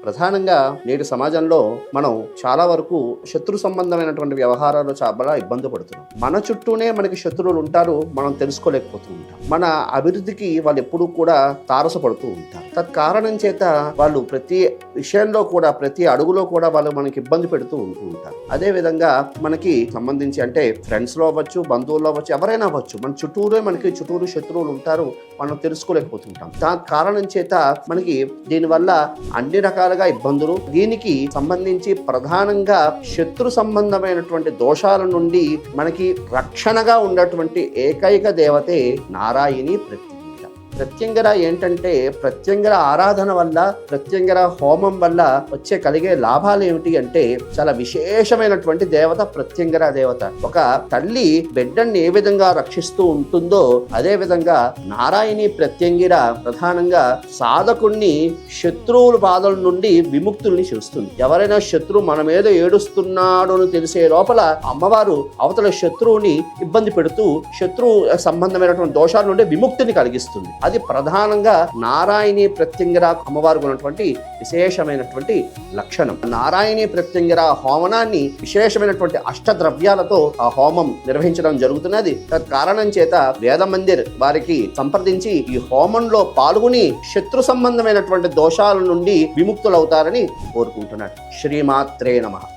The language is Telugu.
ప్రధానంగా నేటి సమాజంలో మనం చాలా వరకు శత్రు సంబంధమైనటువంటి వ్యవహారాలు చాలా ఇబ్బంది పడుతున్నాం. మన చుట్టూనే మనకి శత్రువులు ఉంటారు, మనం తెలుసుకోలేకపోతూ ఉంటాం. మన అభివృద్ధికి వాళ్ళు ఎప్పుడూ కూడా తారసపడుతూ ఉంటారు. తత్కారణం చేత వాళ్ళు ప్రతి విషయంలో కూడా, ప్రతి అడుగులో కూడా వాళ్ళు మనకి ఇబ్బంది పెడుతూ ఉంటారు. అదే విధంగా మనకి సంబంధించి అంటే ఫ్రెండ్స్లో అవ్వచ్చు, బంధువుల్లో అవ్వచ్చు, ఎవరైనా అవ్వచ్చు, మన చుట్టూరు శత్రువులు ఉంటారు, మనం తెలుసుకోలేకపోతుంటాం. దాని కారణం చేత మనకి దీనివల్ల అన్ని రకాలుగా ఇబ్బందులు. దీనికి సంబంధించి ప్రధానంగా శత్రు సంబంధమైనటువంటి దోషాల నుండి మనకి రక్షణగా ఉన్నటువంటి ఏకైక దేవతే నారాయణి ప్రత్యంగర. ఏంటంటే ప్రత్యంగర ఆరాధన వల్ల, ప్రత్యంగర హోమం వల్ల కలిగే లాభాలు ఏమిటి అంటే చాలా విశేషమైనటువంటి దేవత ప్రత్యంగర దేవత. ఒక తల్లి బిడ్డని ఏ విధంగా రక్షిస్తూ ఉంటుందో అదే విధంగా నారాయణి ప్రత్యంగిర ప్రధానంగా సాధకుణ్ణి శత్రువుల బాధల నుండి విముక్తుల్ని చేస్తుంది. ఎవరైనా శత్రువు మన మీద ఏడుస్తున్నాడు అని తెలిసే లోపల అమ్మవారు అవతల శత్రువుని ఇబ్బంది పెడుతూ శత్రువు సంబంధమైనటువంటి దోషాల నుండి విముక్తిని కలిగిస్తుంది. అది ప్రధానంగా నారాయణి ప్రత్యంగిర అమ్మవారికి ఉన్నటువంటి విశేషమైనటువంటి లక్షణం. నారాయణి ప్రత్యంగిర హోమనాన్ని విశేషమైనటువంటి అష్టద్రవ్యాలతో ఆ హోమం నిర్వహించడం జరుగుతున్నది. కారణం చేత వేద మందిర్ వారికి సంప్రదించి ఈ హోమంలో పాల్గొని శత్రు సంబంధమైనటువంటి దోషాల నుండి విముక్తులవుతారని కోరుకుంటున్నాడు. శ్రీమాత్రే నమః.